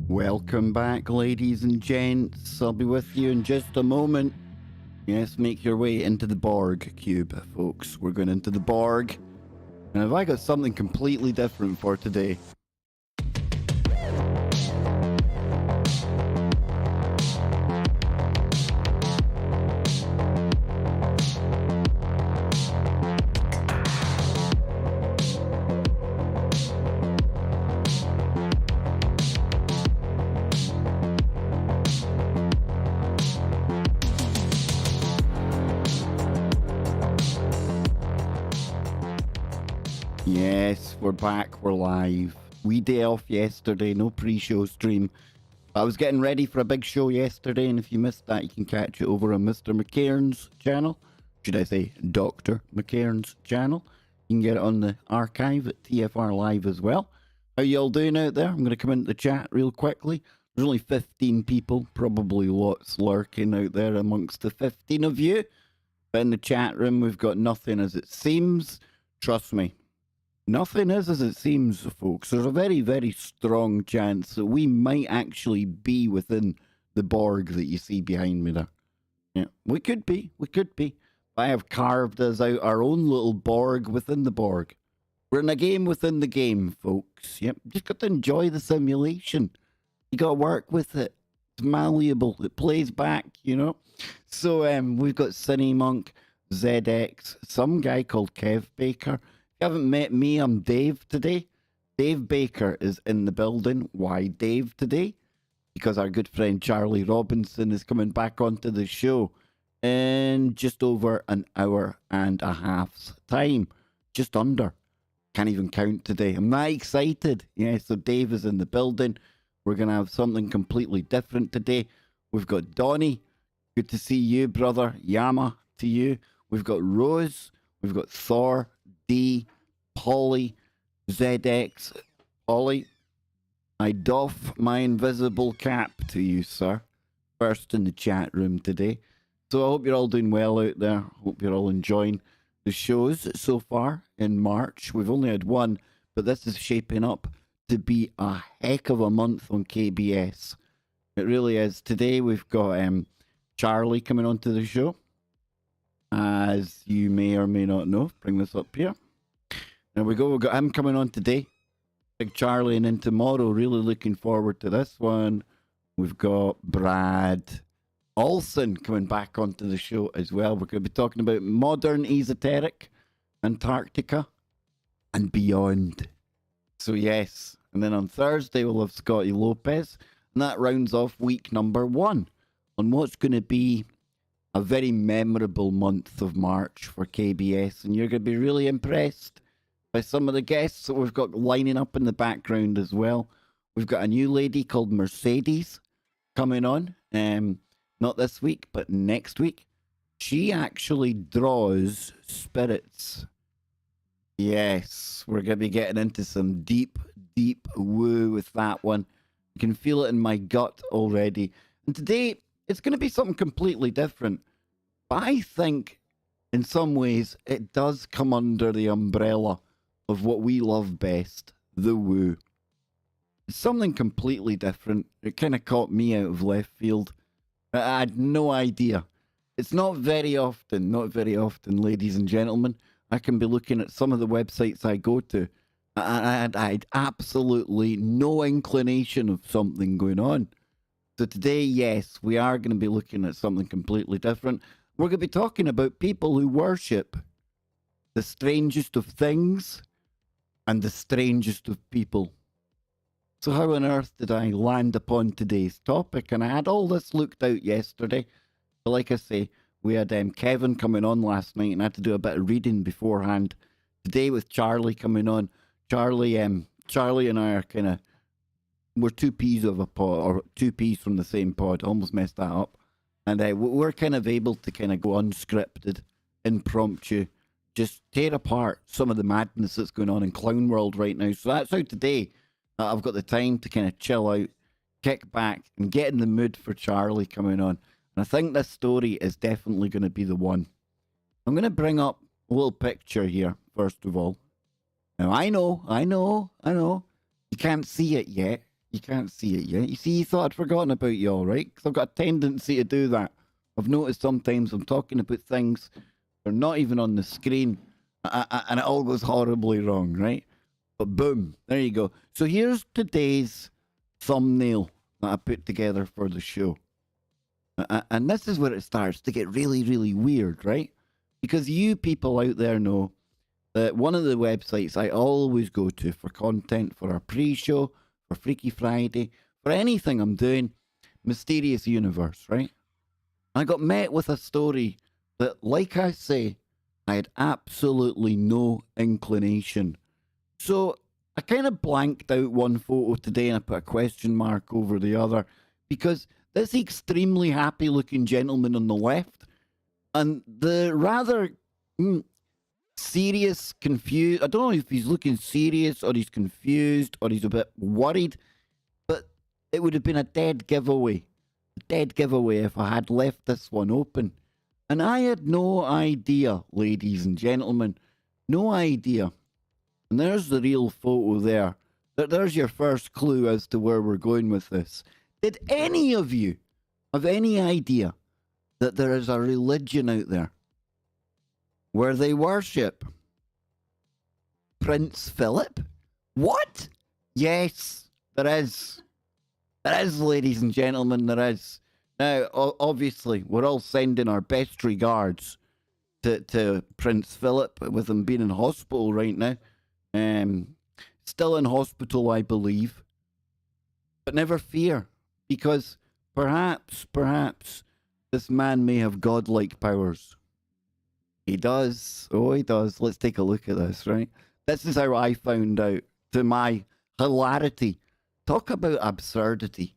Welcome back, ladies and gents. I'll be with you in just a moment. Yes, make your way into the Borg cube, folks. We're going into the Borg. And have I got something completely different for today? Yes, we're back, we're live. We day off yesterday, no pre-show stream. I was getting ready for a big show yesterday, and if you missed that, you can catch it over on Mr. McCairn's channel. Should I say Dr. McCairn's channel? You can get it on the archive at TFR Live as well. How y'all doing out there? I'm going to come into the chat real quickly. There's only 15 people, probably lots lurking out there amongst the 15 of you. But in the chat room, we've got nothing as it seems. Trust me. Nothing is as it seems, folks. There's a very, very strong chance that we might actually be within the Borg that you see behind me there. Yeah, we could be. We could be. I have carved us out our own little Borg within the Borg. We're in a game within the game, folks. Yep, just got to enjoy the simulation. You got to work with it. It's malleable. It plays back, you know. So we've got Cine Monk, ZX, some guy called Kev Baker. If you haven't met me, I'm Dave today. Dave Baker is in the building. Why Dave today? Because our good friend Charlie Robinson is coming back onto the show in just over an hour and a half's time. Just under. Can't even count today. I'm that excited. Yeah, so Dave is in the building. We're going to have something completely different today. We've got Donnie. Good to see you, brother. Yama to you. We've got Rose. We've got Thor. D, Polly, ZX, Ollie, I doff my invisible cap to you, sir. First in the chat room today. So I hope you're all doing well out there. Hope you're all enjoying the shows so far in March. We've only had one, but this is shaping up to be a heck of a month on KBS. It really is. Today we've got Charlie coming onto the show. As you may or may not know, bring this up here. There we go. We've got him coming on today. Big Charlie, and then tomorrow, really looking forward to this one. We've got Brad Olsen coming back onto the show as well. We're going to be talking about modern esoteric, Antarctica, and beyond. So yes. And then on Thursday, we'll have Scotty Lopez. And that rounds off week number 1 on what's going to be a very memorable month of March for KBS, and you're going to be really impressed by some of the guests that we've got lining up in the background as well. We've got a new lady called Mercedes coming on, not this week, but next week. She actually draws spirits. Yes, we're going to be getting into some deep, deep woo with that one. You can feel it in my gut already. And today, it's going to be something completely different. But I think, in some ways, it does come under the umbrella of what we love best, the woo. It's something completely different. It kind of caught me out of left field. I had no idea. It's not very often, ladies and gentlemen. I can be looking at some of the websites I go to. I had absolutely no inclination of something going on. So today, yes, we are going to be looking at something completely different. We're going to be talking about people who worship the strangest of things and the strangest of people. So how on earth did I land upon today's topic? And I had all this looked out yesterday. But like I say, we had Kevin coming on last night, and I had to do a bit of reading beforehand. Today with Charlie coming on. Charlie and I are kind of, we're two peas of a pod, or two peas from the same pod. Almost messed that up. And we're kind of able to kind of go unscripted, impromptu, just tear apart some of the madness that's going on in Clown World right now. So that's how today I've got the time to kind of chill out, kick back, and get in the mood for Charlie coming on. And I think this story is definitely going to be the one. I'm going to bring up a little picture here, first of all. Now, I know. You can't see it yet. You can't see it yet. You see, you thought I'd forgotten about you all, right? Because I've got a tendency to do that. I've noticed sometimes I'm talking about things that are not even on the screen, and it all goes horribly wrong, right? But boom, there you go. So here's today's thumbnail that I put together for the show. And this is where it starts to get really, really weird, right? Because you people out there know that one of the websites I always go to for content, for our pre-show, for Freaky Friday, for anything I'm doing, Mysterious Universe, right? I got met with a story that, like I say, I had absolutely no inclination. So I kind of blanked out one photo today and I put a question mark over the other because this extremely happy looking gentleman on the left and the rather serious, confused, I don't know if he's looking serious or he's confused or he's a bit worried, but it would have been a dead giveaway. A dead giveaway if I had left this one open. And I had no idea, ladies and gentlemen, no idea. And there's the real photo there. There's your first clue as to where we're going with this. Did any of you have any idea that there is a religion out there where they worship Prince Philip? What? Yes, there is. There is, ladies and gentlemen, there is. Now, obviously, we're all sending our best regards to Prince Philip, with him being in hospital right now. Still in hospital, I believe. But never fear, because perhaps, this man may have godlike powers. He does. Oh, he does. Let's take a look at this, right? This is how I found out, to my hilarity. Talk about absurdity.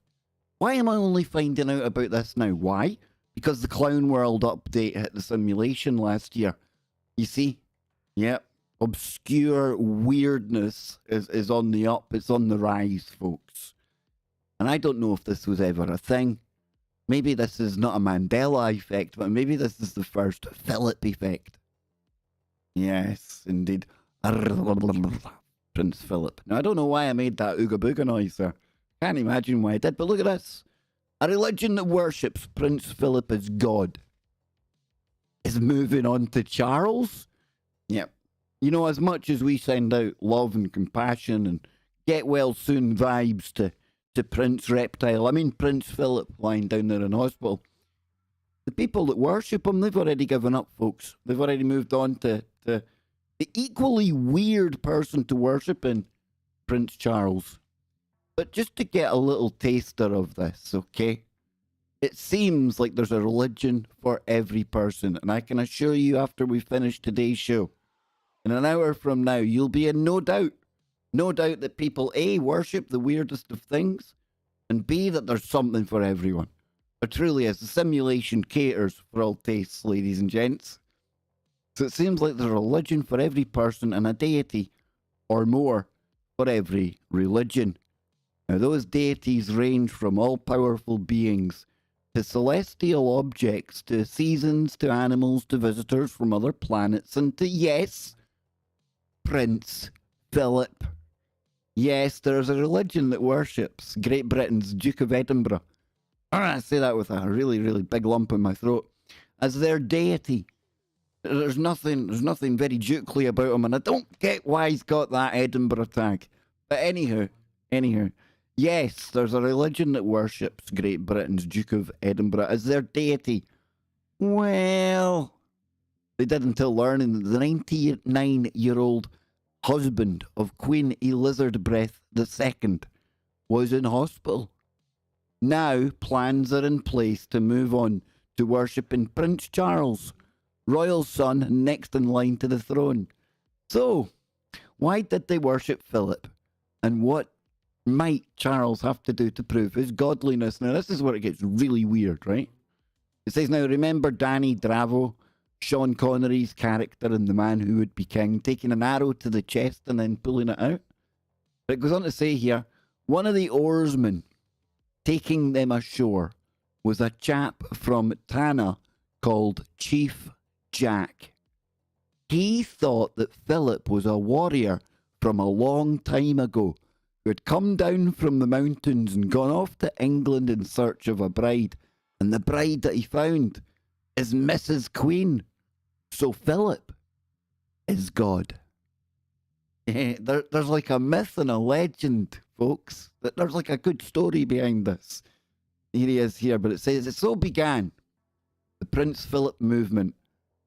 Why am I only finding out about this now? Why? Because the Clown World update hit the simulation last year. You see? Yep. Obscure weirdness is on the up. It's on the rise, folks. And I don't know if this was ever a thing. Maybe this is not a Mandela effect, but maybe this is the first Philip effect. Yes, indeed. Prince Philip. Now, I don't know why I made that ooga booga noise there. Can't imagine why I did, but look at this. A religion that worships Prince Philip as God is moving on to Charles. Yep. You know, as much as we send out love and compassion and get well soon vibes to Prince Prince Philip lying down there in hospital, the people that worship him, they've already given up, folks. They've already moved on to the equally weird person to worship in Prince Charles. But just to get a little taster of this, okay? It seems like there's a religion for every person. And I can assure you, after we finish today's show, in an hour from now, you'll be in no doubt that people, A, worship the weirdest of things, and B, that there's something for everyone. There truly is. The simulation caters for all tastes, ladies and gents. So it seems like there's a religion for every person and a deity or more for every religion. Now, those deities range from all-powerful beings to celestial objects, to seasons, to animals, to visitors from other planets, and to, yes, Prince Philip. Yes, there's a religion that worships Great Britain's Duke of Edinburgh. I say that with a really, really big lump in my throat. As their deity. There's nothing very dukely about him, and I don't get why he's got that Edinburgh tag. But anyhow, yes, there's a religion that worships Great Britain's Duke of Edinburgh as their deity. Well, they did until learning that the 99-year-old husband of Queen Elizabeth II was in hospital. Now, plans are in place to move on to worshipping Prince Charles, royal son, next in line to the throne. So, why did they worship Philip? And what might Charles have to do to prove his godliness? Now, this is where it gets really weird, right? It says, now, remember Danny Dravo, Sean Connery's character in The Man Who Would Be King, taking an arrow to the chest and then pulling it out? But it goes on to say here, one of the oarsmen taking them ashore was a chap from Tana called Chief Jack. He thought that Philip was a warrior from a long time ago, who had come down from the mountains and gone off to England in search of a bride. And the bride that he found is Mrs. Queen. So Philip is God. There's like a myth and a legend, folks. There's like a good story behind this. Here he is here, but it says, it so began the Prince Philip movement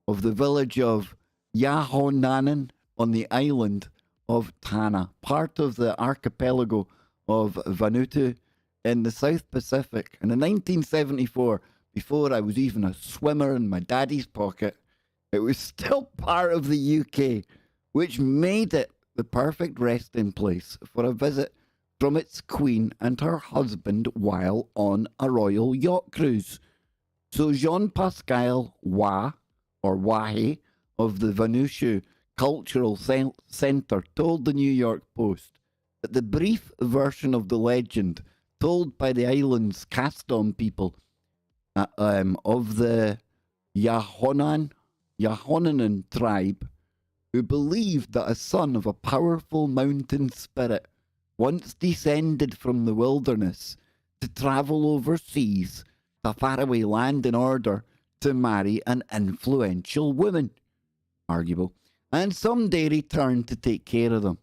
of the village of Yahonanan on the island of Tanna, part of the archipelago of Vanuatu in the South Pacific. And in 1974, before I was even a swimmer in my daddy's pocket, it was still part of the UK, which made it the perfect resting place for a visit from its queen and her husband while on a royal yacht cruise. So Jean-Pascal Waugh, or Wahe, of the Vanuatu Cultural Centre told the New York Post that the brief version of the legend told by the island's Castom people of the Yahonanan tribe, who believed that a son of a powerful mountain spirit once descended from the wilderness to travel overseas to faraway land in order to marry an influential woman, arguable, and someday return to take care of them.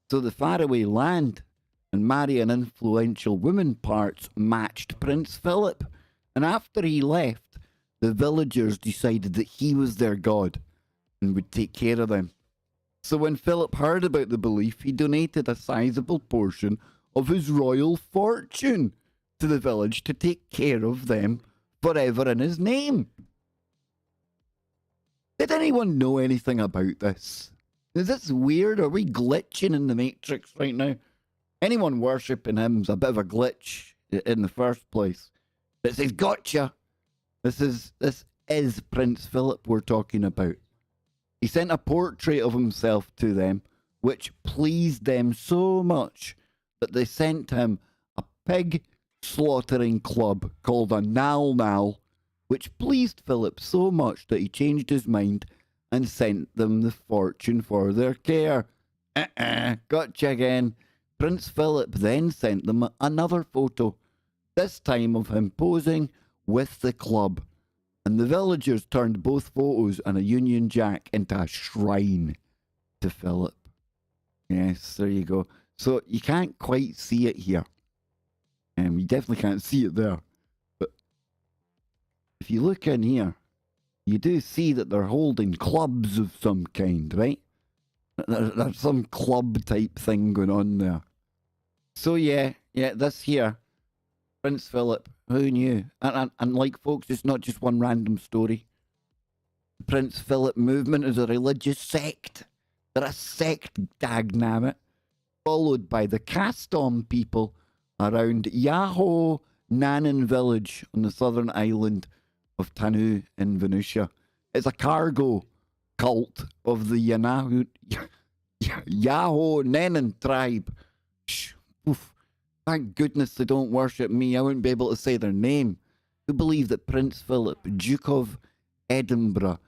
So the faraway land and marry an influential woman parts matched Prince Philip, and after he left, the villagers decided that he was their god and would take care of them. So when Philip heard about the belief, he donated a sizable portion of his royal fortune to the village to take care of them forever in his name. Did anyone know anything about this? Is this weird? Are we glitching in the Matrix right now? Anyone worshipping him's a bit of a glitch in the first place. It says, gotcha. This is Prince Philip we're talking about. He sent a portrait of himself to them, which pleased them so much that they sent him a pig slaughtering club called a Nal Nal, which pleased Philip so much that he changed his mind and sent them the fortune for their care. Gotcha again. Prince Philip then sent them another photo, this time of him posing with the club. And the villagers turned both photos and a Union Jack into a shrine to Philip. Yes, there you go. So you can't quite see it here. And you definitely can't see it there. But if you look in here, you do see that they're holding clubs of some kind, right? There's some club type thing going on there. So yeah, this here, Prince Philip, who knew? And like folks, it's not just one random story. The Prince Philip movement is a religious sect. They're a sect, dagnammit, followed by the Castom people around Yahonanan village on the southern island of Tanu in Venetia. It's a cargo cult of the Yahonanan tribe. Oof. Thank goodness they don't worship me. I wouldn't be able to say their name. Who believe that Prince Philip, Duke of Edinburgh,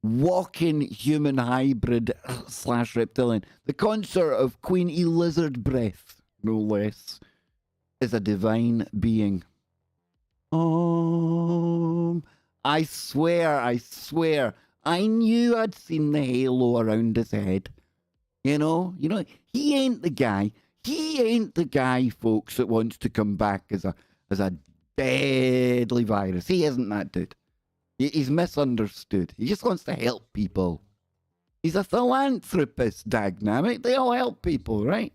walking human hybrid / reptilian, the consort of Queen Elizabeth, no less, is a divine being. I swear, I knew I'd seen the halo around his head. You know, he ain't the guy. He ain't the guy, folks, that wants to come back as a deadly virus. He isn't that dude. He's misunderstood. He just wants to help people. He's a philanthropist, dagnammit. They all help people, right?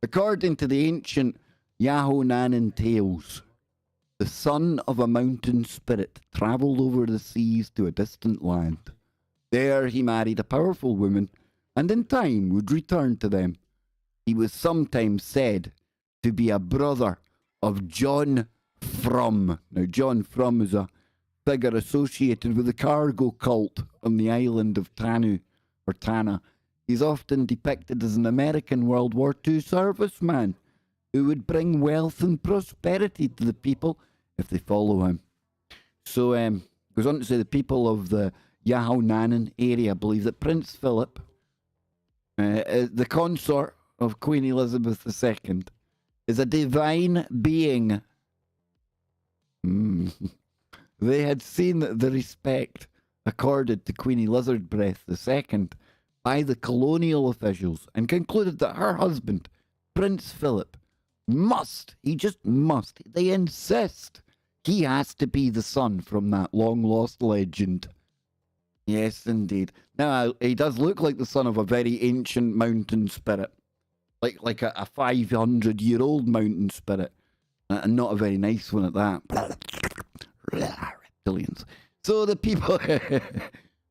According to the ancient Yahonanan tales, the son of a mountain spirit travelled over the seas to a distant land. There he married a powerful woman and in time would return to them. He was sometimes said to be a brother of John Frum. Now, John Frum is a figure associated with the cargo cult on the island of Tanu, or Tanna. He's often depicted as an American World War II serviceman who would bring wealth and prosperity to the people if they follow him. So, goes on to say the people of the Yahonanan area believe that Prince Philip, the consort of Queen Elizabeth II is a divine being. They had seen the respect accorded to Queenie Lizardbreath II by the colonial officials and concluded that her husband, Prince Philip, he just must, they insist, he has to be the son from that long-lost legend. Yes, indeed. Now, he does look like the son of a very ancient mountain spirit, like a 500-year-old mountain spirit, and not a very nice one at that. Reptilians. So the people, it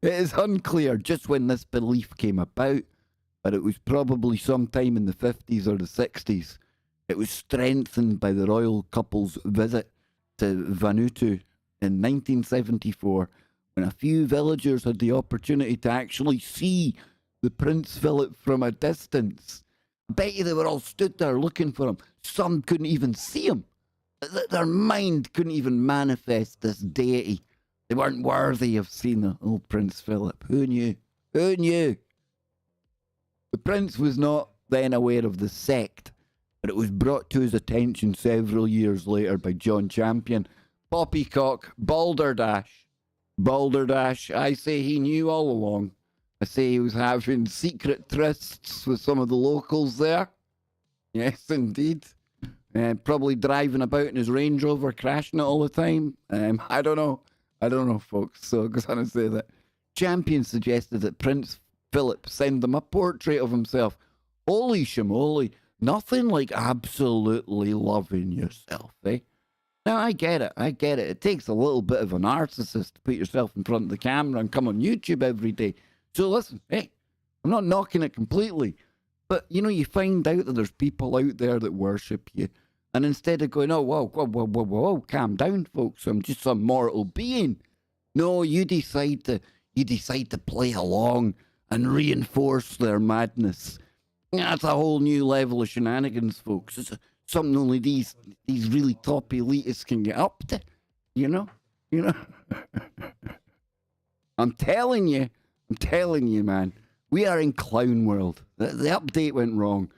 is unclear just when this belief came about, but it was probably sometime in the 50s or the 60s. It was strengthened by the royal couple's visit to Vanuatu in 1974, when a few villagers had the opportunity to actually see the Prince Philip from a distance. I bet you they were all stood there looking for him. Some couldn't even see him. Their mind couldn't even manifest this deity. They weren't worthy of seeing the old Prince Philip. Who knew? Who knew? The prince was not then aware of the sect, but it was brought to his attention several years later by John Champion. Poppycock, balderdash. Balderdash, I say he knew all along. I say he was having secret trysts with some of the locals there. Yes, indeed. Probably driving about in his Range Rover, crashing it all the time. I don't know, folks. So I was going to say that Champion suggested that Prince Philip send them a portrait of himself. Holy shamoly. Nothing like absolutely loving yourself, eh? Now, I get it. It takes a little bit of a narcissist to put yourself in front of the camera and come on YouTube every day. So listen, hey, I'm not knocking it completely. But, you find out that there's people out there that worship you. And instead of going, oh, whoa, calm down, folks, I'm just some mortal being. No, you decide to play along and reinforce their madness. That's a whole new level of shenanigans, folks. It's something only these really top elitists can get up to, you know. I'm telling you, man. We are in clown world. The update went wrong.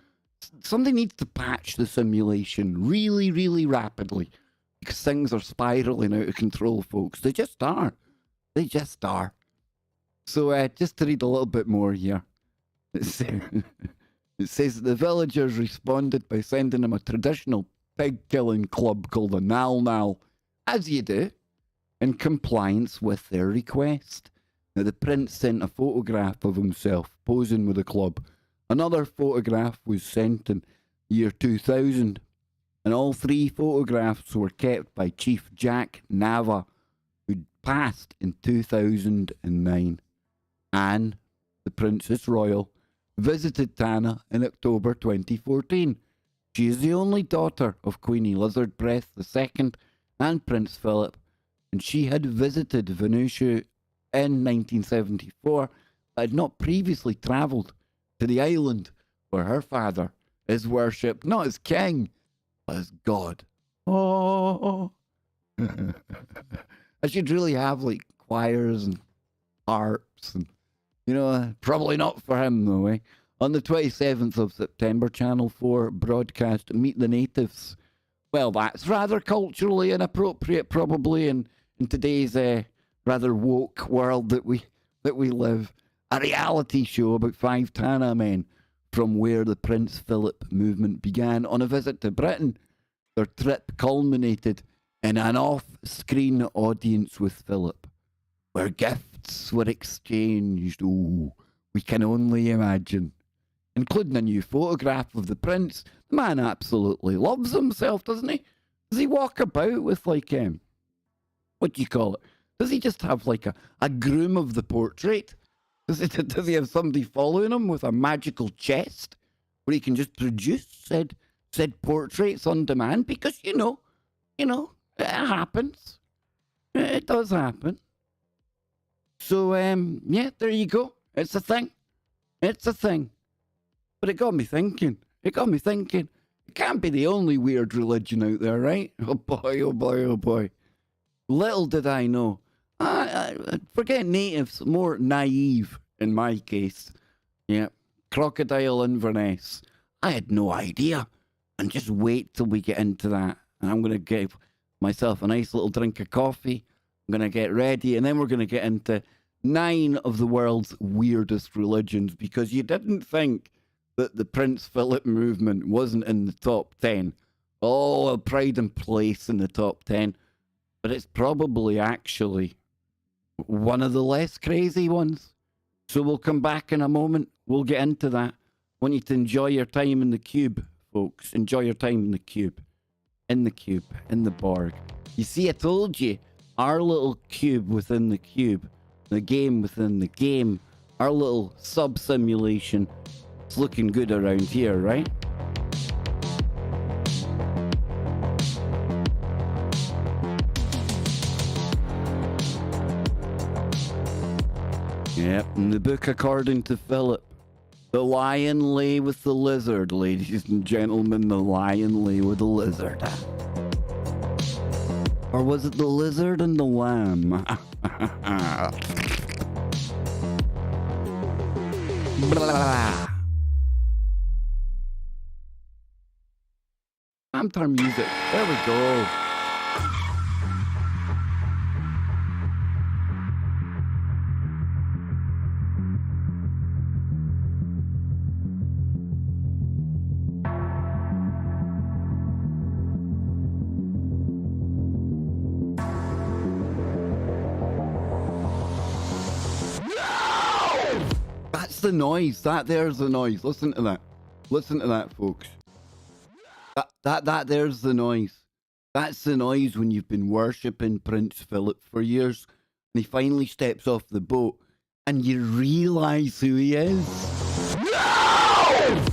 Somebody needs to patch the simulation really, really rapidly, because things are spiraling out of control, folks. They just are. So just to read a little bit more here. It says that the villagers responded by sending him a traditional pig-killing club called a Nal Nal, as you do, in compliance with their request. Now, the prince sent a photograph of himself posing with the club. Another photograph was sent in year 2000, and all three photographs were kept by Chief Jack Nava, who passed in 2009. Anne, the Princess Royal, visited Tana in October 2014. She is the only daughter of Queenie Lizardbreath II and Prince Philip, and she had visited Vanuatu in 1974, but had not previously travelled to the island where her father is worshipped not as king, but as God. Oh, I should really have like choirs and harps and, probably not for him though, eh? On the 27th of September, Channel 4 broadcast Meet the Natives. Well, that's rather culturally inappropriate, probably, in today's rather woke world that we live. A reality show about 5 Tana men from where the Prince Philip movement began on a visit to Britain. Their trip culminated in an off-screen audience with Philip, where gifts were exchanged. Oh, we can only imagine. Including a new photograph of the prince. The man absolutely loves himself, doesn't he? Does he walk about with what do you call it? Does he just have like a groom of the portrait? Does he have somebody following him with a magical chest where he can just produce said portraits on demand? Because, it happens. It does happen. So, there you go. It's a thing. But it got me thinking. It can't be the only weird religion out there, right? Oh boy. Little did I know. Forget natives, more naive in my case. Yeah. Crocodile Inverness. I had no idea. And just wait till we get into that. And I'm going to give myself a nice little drink of coffee. I'm going to get ready. And then we're going to get into 9 of the world's weirdest religions, because you didn't think that the Prince Philip movement wasn't in the top 10. Oh, a pride and place in the top 10. But it's probably actually one of the less crazy ones. So we'll come back in a moment. We'll get into that. I want you to enjoy your time in the cube, folks. Enjoy your time in the cube. In the cube. In the Borg. You see, I told you. Our little cube within the cube. The game within the game. Our little sub-simulation. It's looking good around here, right? Yep, in the book according to Philip, the lion lay with the lizard, ladies and gentlemen. The lion lay with the lizard. Or was it the lizard and the lamb? Vampire music. There we go. The noise. That there's the noise. Listen to that. Listen to that, folks. That there's the noise. That's the noise when you've been worshipping Prince Philip for years and he finally steps off the boat and you realise who he is. No!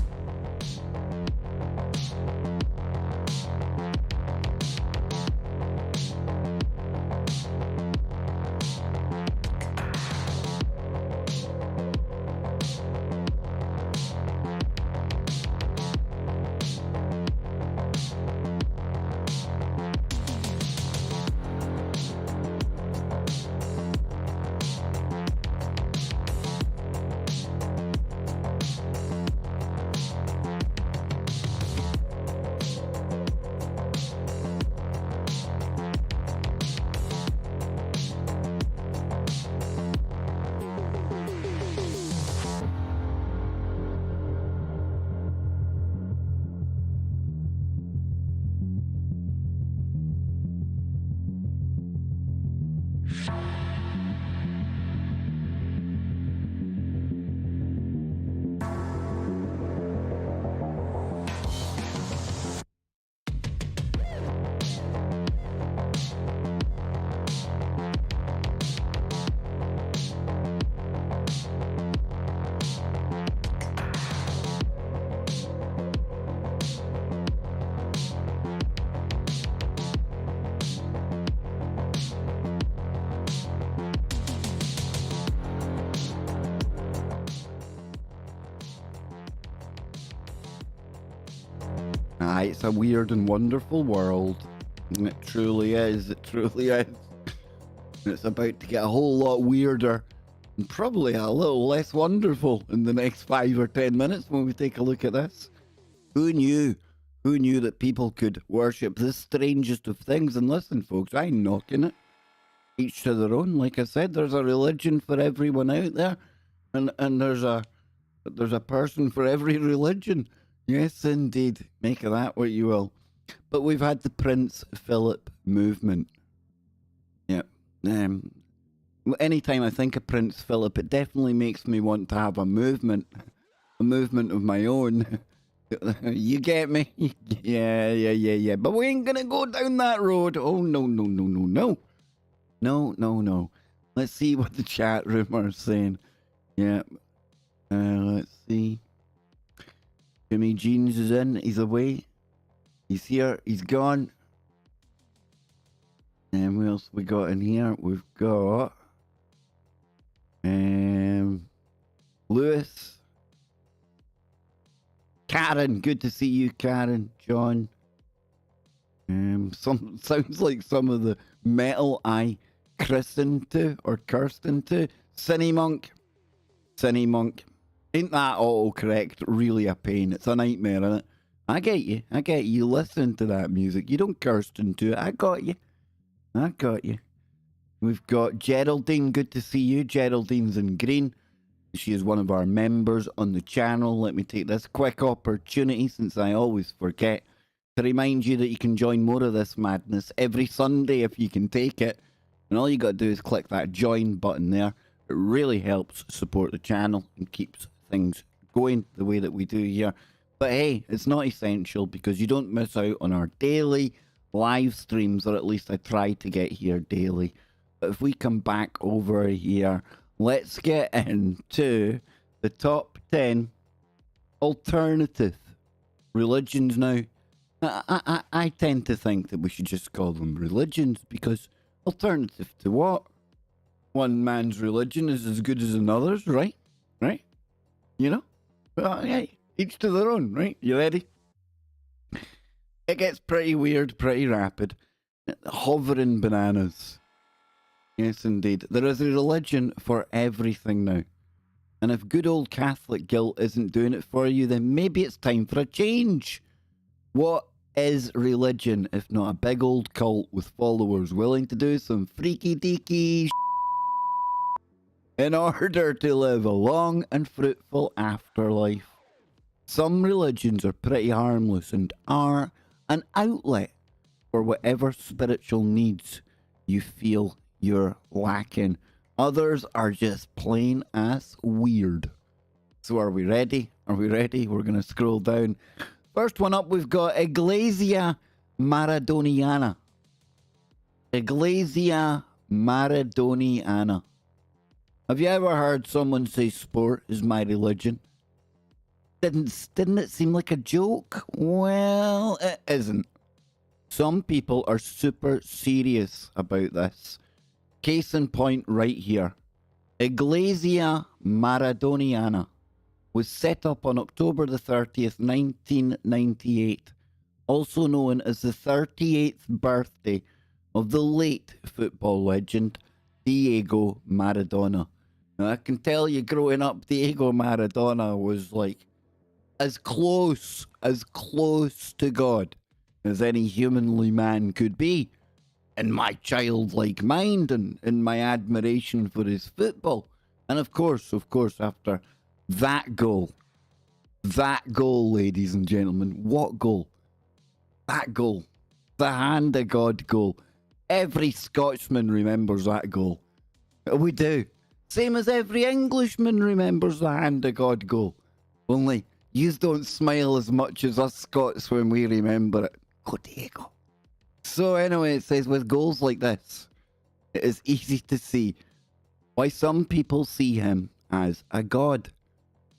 It's a weird and wonderful world. It truly is. It truly is. It's about to get a whole lot weirder and probably a little less wonderful in the next 5 or 10 minutes when we take a look at this. Who knew? Who knew that people could worship the strangest of things? And listen, folks, I'm knocking it. Each to their own. Like I said, there's a religion for everyone out there. And there's a person for every religion. Yes, indeed. Make of that what you will. But we've had the Prince Philip movement. Yep. Anytime I think of Prince Philip, it definitely makes me want to have a movement of my own. You get me? Yeah. But we ain't gonna go down that road. Oh, no. No. Let's see what the chat room are saying. Yeah. Let's see. Jimmy Jeans is in. He's away. He's here. He's gone. And what else we got in here? We've got Lewis. Karen. Good to see you, Karen. John. Sounds like some of the metal I christened to or cursed into. Cinny Monk. Ain't that autocorrect really a pain? It's a nightmare, isn't it? I get you. I get you. Listen to that music. You don't curse into it. I got you. I got you. We've got Geraldine. Good to see you. Geraldine's in green. She is one of our members on the channel. Let me take this quick opportunity, since I always forget, to remind you that you can join more of this madness every Sunday if you can take it. And all you got to do is click that join button there. It really helps support the channel and keeps things going the way that we do here. But hey, it's not essential because you don't miss out on our daily live streams, or at least I try to get here daily. But if we come back over here, let's get into the top 10 alternative religions now. I tend to think that we should just call them religions, because alternative to what? One man's religion is as good as another's, right? Right? You know? Well, hey, each to their own, right? You ready? It gets pretty weird, pretty rapid. Hovering bananas. Yes, indeed. There is a religion for everything now. And if good old Catholic guilt isn't doing it for you, then maybe it's time for a change. What is religion if not a big old cult with followers willing to do some freaky deaky in order to live a long and fruitful afterlife? Some religions are pretty harmless and are an outlet for whatever spiritual needs you feel you're lacking. Others are just plain ass weird. So are we ready? Are we ready? We're going to scroll down. First one up, we've got Iglesia Maradoniana. Iglesia Maradoniana. Have you ever heard someone say sport is my religion? Didn't it seem like a joke? Well, it isn't. Some people are super serious about this. Case in point right here. Iglesia Maradoniana was set up on October the 30th, 1998, also known as the 38th birthday of the late football legend Diego Maradona. Now, I can tell you, growing up, Diego Maradona was like as close to God as any humanly man could be. In my childlike mind and in my admiration for his football. And of course, after that goal, ladies and gentlemen, what goal? That goal. The hand of God goal. Every Scotsman remembers that goal. We do. Same as every Englishman remembers the hand of God goal. Only, yous don't smile as much as us Scots when we remember it. Go Diego. So anyway, it says, with goals like this, it is easy to see why some people see him as a god.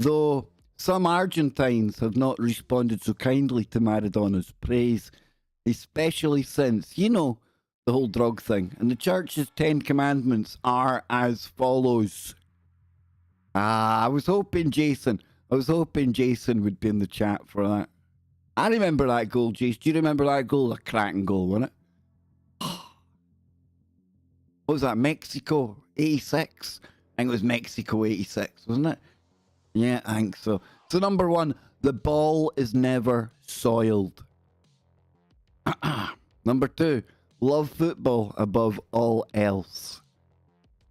Though some Argentines have not responded so kindly to Maradona's praise, especially since, you know, the whole drug thing. And the church's 10 commandments are as follows. I was hoping Jason would be in the chat for that. I remember that goal, Jace. Do you remember that goal? A cracking goal, wasn't it? What was that? Mexico 86? I think it was Mexico 86, wasn't it? Yeah, I think so. So number one, the ball is never soiled. Number two, love football above all else.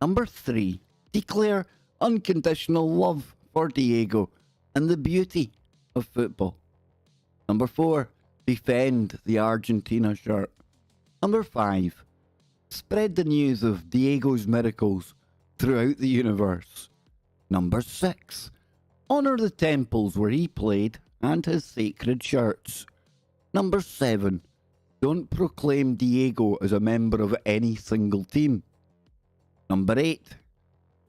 Number three, declare unconditional love for Diego and the beauty of football. Number four, defend the Argentina shirt. Number five, spread the news of Diego's miracles throughout the universe. Number six, honor the temples where he played and his sacred shirts. Number seven, don't proclaim Diego as a member of any single team. Number eight,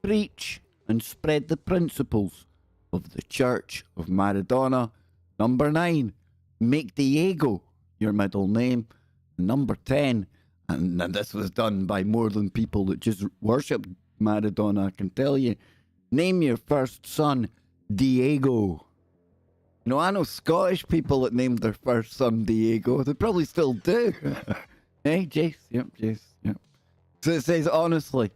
preach and spread the principles of the Church of Maradona. Number nine, make Diego your middle name. Number 10, and this was done by more than people that just worship Maradona, I can tell you, name your first son Diego. You know, I know Scottish people that named their first son Diego. They probably still do. Hey, Jace? Yep, Jace. Yep. So it says, honestly,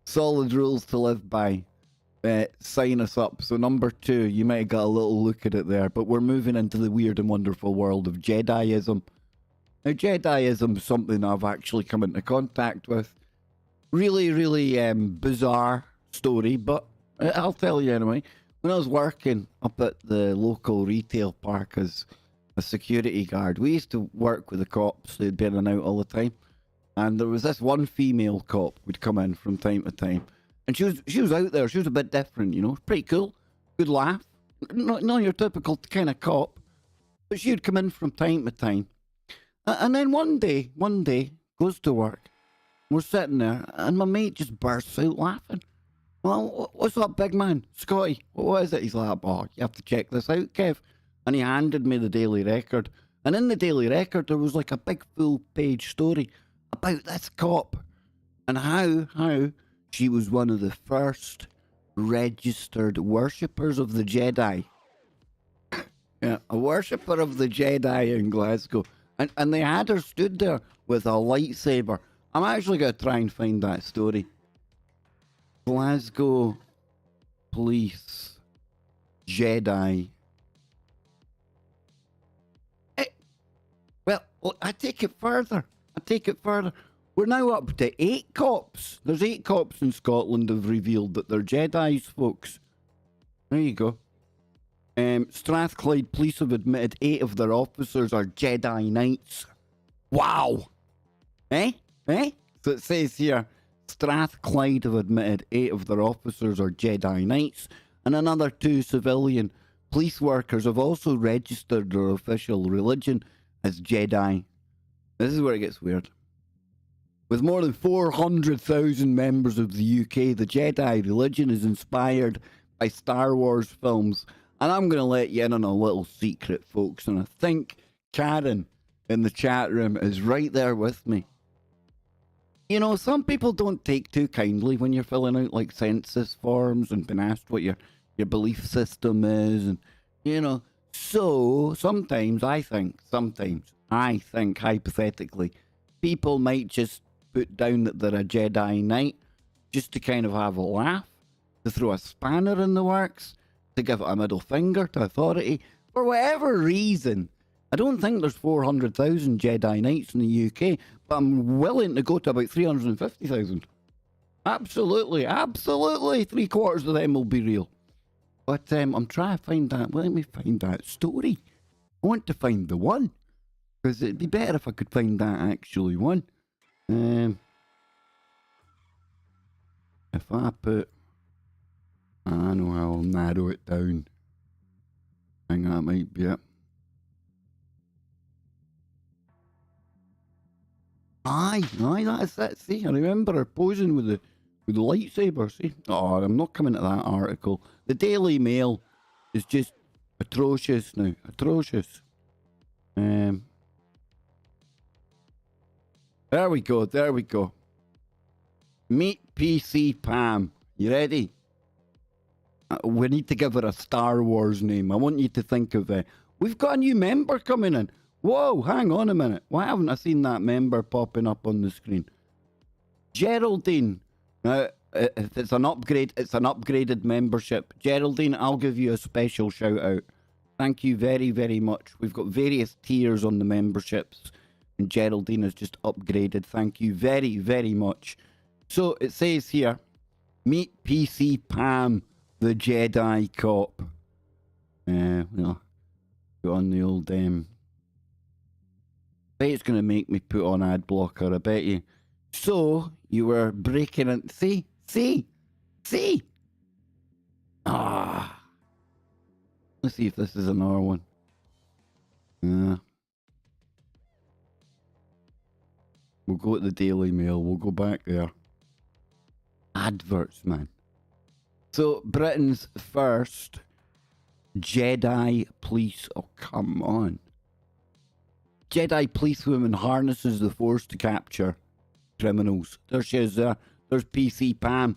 solid rules to live by. sign us up. So number 2, you might have got a little look at it there, but we're moving into the weird and wonderful world of Jediism. Now, Jediism is something I've actually come into contact with. Really, really bizarre story, but I'll tell you anyway. When I was working up at the local retail park as a security guard, we used to work with the cops. They'd be in and out all the time. And there was this one female cop would come in from time to time. And she was out there. She was a bit different, you know. Pretty cool. Good laugh. Not your typical kind of cop. But she would come in from time to time. And then one day, goes to work. We're sitting there, and my mate just bursts out laughing. Well, what's up, big man? Scotty, what is it? He's like, oh, you have to check this out, Kev. And he handed me the Daily Record. And in the Daily Record, there was like a big full-page story about this cop and how she was one of the first registered worshippers of the Jedi. Yeah, a worshipper of the Jedi in Glasgow. And they had her stood there with a lightsaber. I'm actually going to try and find that story. Glasgow Police Jedi. Well, I take it further. We're now up to 8 cops. There's 8 cops in Scotland have revealed that they're Jedis, folks. There you go. Strathclyde police have admitted 8 of their officers are Jedi Knights. Wow! Eh? So it says here, Strathclyde have admitted 8 of their officers are Jedi Knights, and another 2 civilian police workers have also registered their official religion as Jedi. This is where it gets weird. With more than 400,000 members of the UK, the Jedi religion is inspired by Star Wars films. And I'm going to let you in on a little secret, folks. And I think Karen in the chat room is right there with me. You know, some people don't take too kindly when you're filling out like census forms and being asked what your belief system is. And, you know, so sometimes I think hypothetically, people might just put down that they're a Jedi Knight just to kind of have a laugh, to throw a spanner in the works, to give it a middle finger to authority. For whatever reason, I don't think there's 400,000 Jedi Knights in the UK, but I'm willing to go to about 350,000. Absolutely. 3/4 of them will be real. But I'm trying to find that. Well, let me find that story. I want to find the one, because it'd be better if I could find that actually one. If I put... I know how I'll narrow it down. I think that might be it. Aye, that's it. See, I remember her posing with the lightsaber. See, oh, I'm not coming to that article. The Daily Mail is just atrocious now. Atrocious. There we go. Meet PC Pam. You ready? We need to give her a Star Wars name. I want you to think of it. We've got a new member coming in. Whoa, hang on a minute. Why haven't I seen that member popping up on the screen? Geraldine. Now, if it's an upgrade, it's an upgraded membership. Geraldine, I'll give you a special shout out. Thank you very, very much. We've got various tiers on the memberships, and Geraldine has just upgraded. Thank you very, very much. So it says here, meet PC Pam, the Jedi cop. Well, put on the old I bet it's going to make me put on ad blocker, I bet you. So, you were breaking it. See? Ah. Let's see if this is another one. We'll go to the Daily Mail. We'll go back there. Adverts, man. So, Britain's first Jedi police. Oh, come on. Jedi policewoman harnesses the Force to capture criminals. There she is there. There's PC Pam.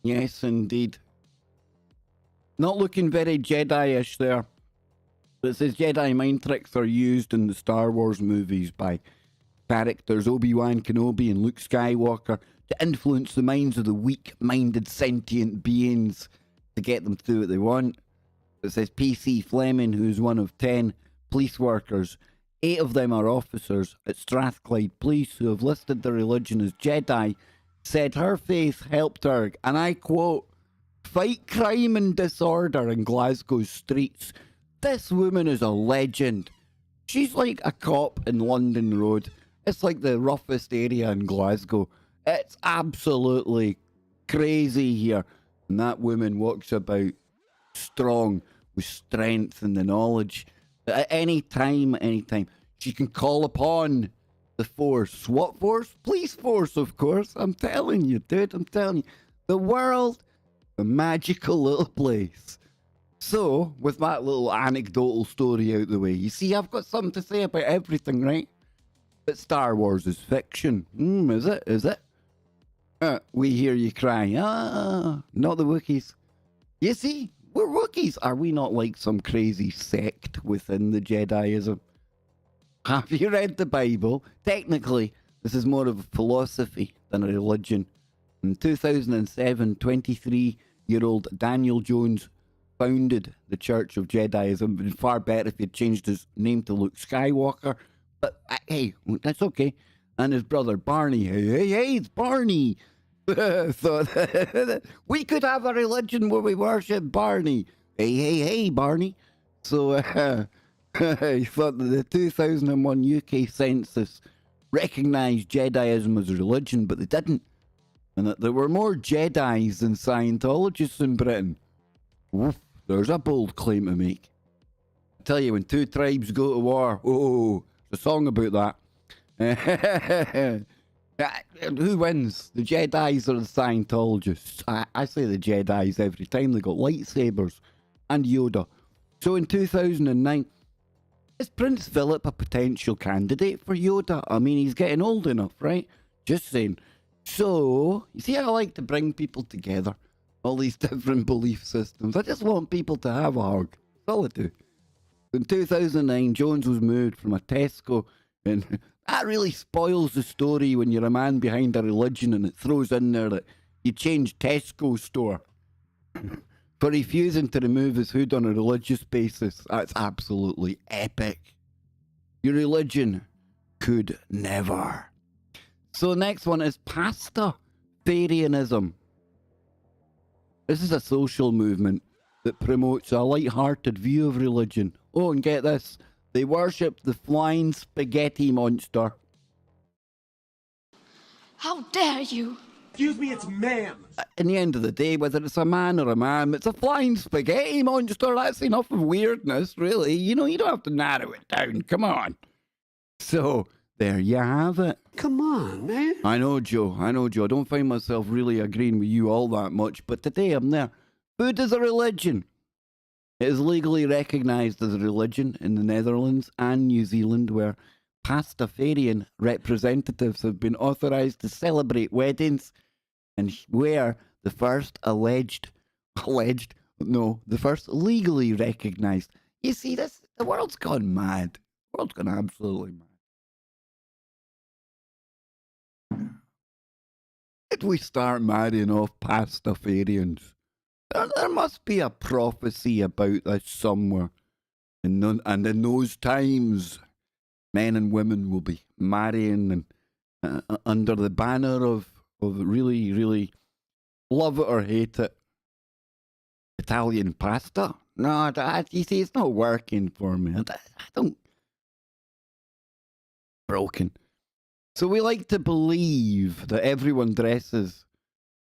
Yes, indeed. Not looking very Jedi-ish there. But it says Jedi mind tricks are used in the Star Wars movies by characters Obi-Wan Kenobi and Luke Skywalker to influence the minds of the weak-minded sentient beings to get them to do what they want. It says PC Fleming, who's one of 10 police workers. 8 of them are officers at Strathclyde Police who have listed their religion as Jedi, said her faith helped her, and I quote, fight crime and disorder in Glasgow's streets. This woman is a legend. She's like a cop in London Road. It's like the roughest area in Glasgow. It's absolutely crazy here. And that woman walks about strong with strength and the knowledge. At any time, she can call upon the force. What force? Police force, of course. I'm telling you, dude. I'm telling you. The world, a magical little place. So, with that little anecdotal story out the way, you see, I've got something to say about everything, right? But Star Wars is fiction. Is it? Is it? We hear you cry. Not the Wookiees. You see, we're Wookiees. Are we not like some crazy sect within the Jediism? Have you read the Bible? Technically, this is more of a philosophy than a religion. In 2007, 23-year-old Daniel Jones founded the Church of Jediism. It would be far better if he'd changed his name to Luke Skywalker. But hey, that's okay. And his brother Barney. Hey, it's Barney. So we could have a religion where we worship Barney. Hey, Barney. So he thought that the 2001 UK census recognised Jediism as a religion, but they didn't. And that there were more Jedis than Scientologists in Britain. Oof, there's a bold claim to make. I tell you, when two tribes go to war, there's a song about that. Who wins? The Jedis or the Scientologists? I say the Jedis every time. They got lightsabers and Yoda. So in 2009, is Prince Philip a potential candidate for Yoda? I mean, he's getting old enough, right? Just saying. So, you see how I like to bring people together? All these different belief systems. I just want people to have a hug. That's all I do. In 2009, Jones was moved from a Tesco, and that really spoils the story when you're a man behind a religion and it throws in there that you changed Tesco store for refusing to remove his hood on a religious basis. That's absolutely epic. Your religion could never. So next one is Pastafarianism. This is a social movement that promotes a light-hearted view of religion. Oh, and get this. They worship the flying spaghetti monster. How dare you? Excuse me, it's ma'am. In the end of the day, whether it's a man or a ma'am, it's a flying spaghetti monster. That's enough of weirdness, really. You know, you don't have to narrow it down. Come on. So, there you have it. Come on, man. I know, Joe. I don't find myself really agreeing with you all that much, but today I'm there. Food is a religion. It is legally recognised as a religion in the Netherlands and New Zealand, where Pastafarian representatives have been authorised to celebrate weddings, and where the first the first legally recognised. You see, the world's gone mad. The world's gone absolutely mad. Did we start marrying off Pastafarians? There must be a prophecy about this somewhere. And in those times, men and women will be marrying and under the banner of really, really love it or hate it. Italian pasta? No, you see, it's not working for me. I don't... Broken. So we like to believe that everyone dresses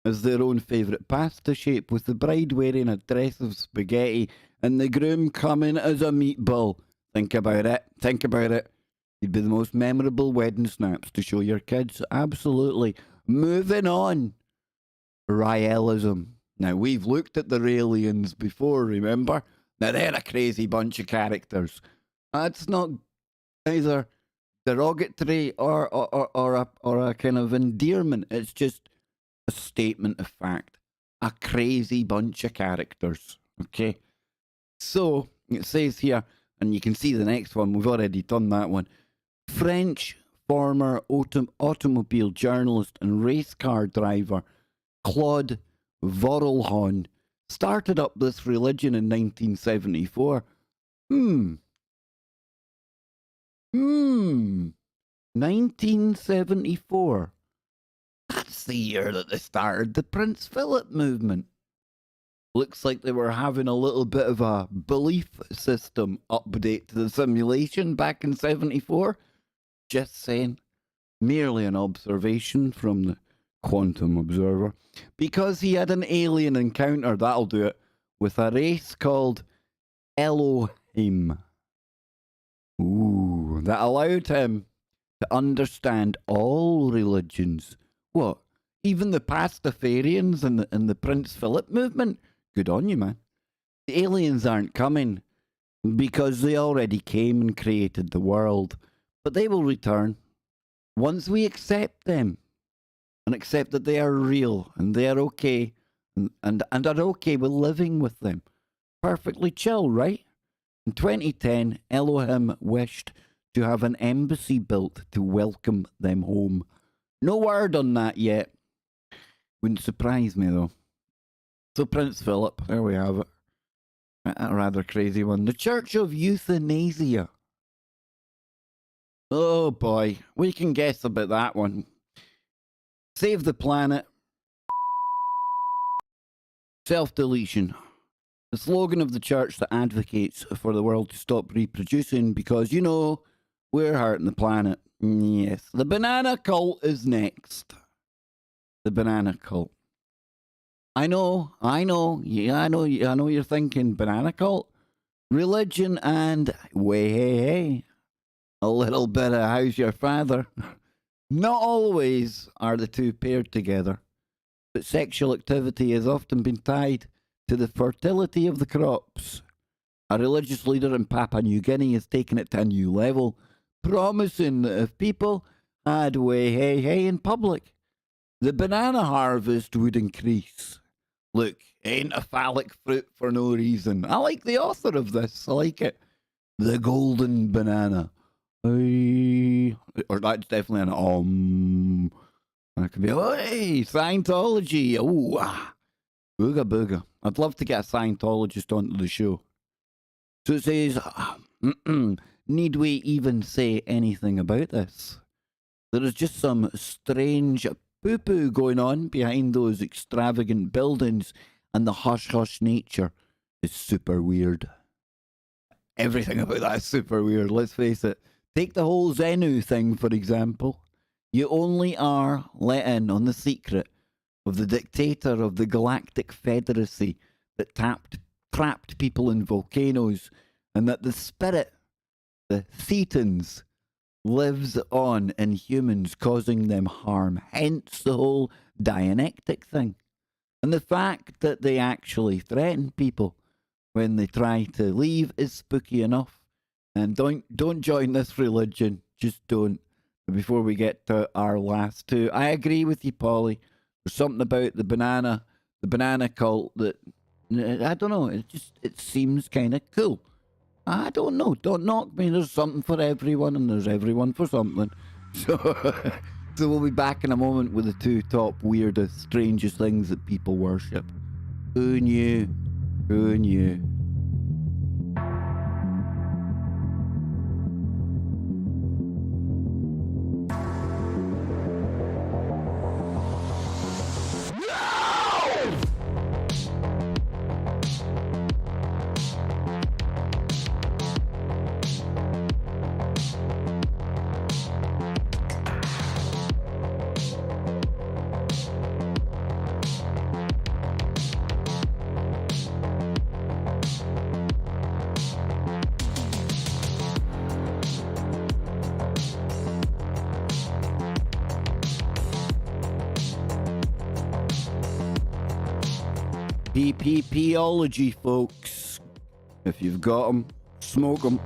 as their own favourite pasta shape, with the bride wearing a dress of spaghetti and the groom coming as a meatball. Think about it. You'd be the most memorable wedding snaps to show your kids. Absolutely. Moving on. Raelism. Now, we've looked at the Raelians before, remember? Now, they're a crazy bunch of characters. That's not either derogatory or a kind of endearment. It's just a statement of fact. A crazy bunch of characters. Okay? So, it says here, and you can see the next one. We've already done that one. French former automobile journalist and race car driver Claude Vorelhon started up this religion in 1974. 1974. That's the year that they started the Prince Philip movement. Looks like they were having a little bit of a belief system update to the simulation back in 74. Just saying. Merely an observation from the quantum observer. Because he had an alien encounter, that'll do it, with a race called Elohim. Ooh, that allowed him to understand all religions. What? Even the Pastafarians and the Prince Philip movement? Good on you, man. The aliens aren't coming because they already came and created the world. But they will return once we accept them and accept that they are real and they are okay and are okay with living with them. Perfectly chill, right? In 2010, Elohim wished to have an embassy built to welcome them home. No word on that yet. Wouldn't surprise me, though. So Prince Philip, there we have it. A rather crazy one. The Church of Euthanasia. Oh boy, we can guess about that one. Save the planet. Self-deletion. The slogan of the church that advocates for the world to stop reproducing because, you know, we're hurting the planet. Yes. The banana cult is next. The banana cult. I know. Yeah, I know you're thinking banana cult, religion, and way, a little bit of how's your father. Not always are the two paired together, but sexual activity has often been tied to the fertility of the crops. A religious leader in Papua New Guinea has taken it to a new level, promising that if people had way in public, the banana harvest would increase. Look, ain't a phallic fruit for no reason. I like the author of this. I like it. The golden banana. Or that's definitely an That could be, hey, Scientology. Ooh, booga booga. I'd love to get a Scientologist onto the show. So it says, need we even say anything about this? There is just some strange poo-poo going on behind those extravagant buildings, and the hush-hush nature is super weird. Everything about that is super weird, let's face it. Take the whole Xenu thing, for example. You only are let in on the secret of the dictator of the Galactic Federacy that trapped people in volcanoes, and that the spirit, the Thetans, lives on in humans, causing them harm. Hence the whole Dianectic thing. And the fact that they actually threaten people when they try to leave is spooky enough. And don't join this religion. Just don't. Before we get to our last two, I agree with you, Polly. There's something about the banana cult that, I don't know, it seems kind of cool. I don't know. Don't knock me. There's something for everyone, and there's everyone for something. So we'll be back in a moment with the two top weirdest, strangest things that people worship. Who knew? Who knew? PPPology, folks. If you've got them, smoke them.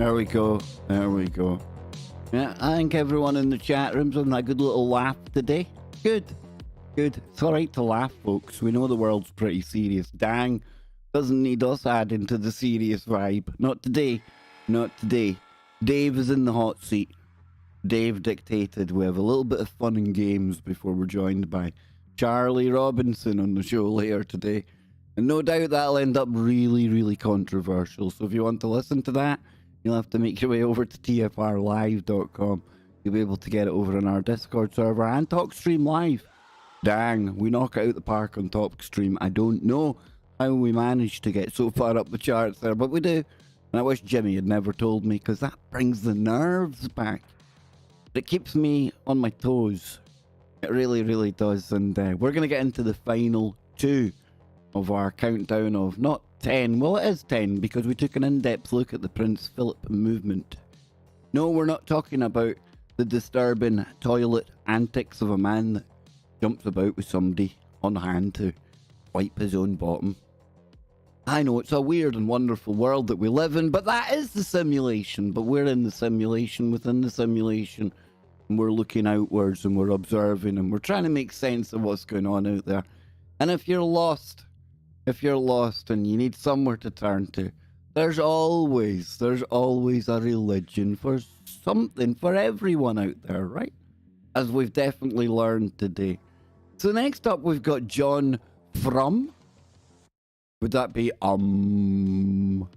There we go. There we go. Yeah, I think everyone in the chat room's having a good little laugh today. Good. Good. It's alright to laugh, folks. We know the world's pretty serious. Dang. Doesn't need us adding to the serious vibe. Not today. Not today. Dave is in the hot seat. Dave dictated. We have a little bit of fun and games before we're joined by Charlie Robinson on the show later today. And no doubt that'll end up really, really controversial. So if you want to listen to that, you'll have to make your way over to tfrlive.com. You'll be able to get it over on our Discord server and TalkStream Live. Dang, we knock it out the park on TalkStream. I don't know how we managed to get so far up the charts there, but we do. And I wish Jimmy had never told me, because that brings the nerves back. It keeps me on my toes. It really, really does. And we're going to get into the final 2 of our countdown of not 10. Well, it is 10 because we took an in-depth look at the Prince Philip movement. No, we're not talking about the disturbing toilet antics of a man that jumps about with somebody on hand to wipe his own bottom. I know it's a weird and wonderful world that we live in, but that is the simulation. But we're in the simulation within the simulation, and we're looking outwards and we're observing and we're trying to make sense of what's going on out there. And if you're lost and you need somewhere to turn to, there's always a religion for something for everyone out there, right? As we've definitely learned today. So next up we've got John From. Would that be Come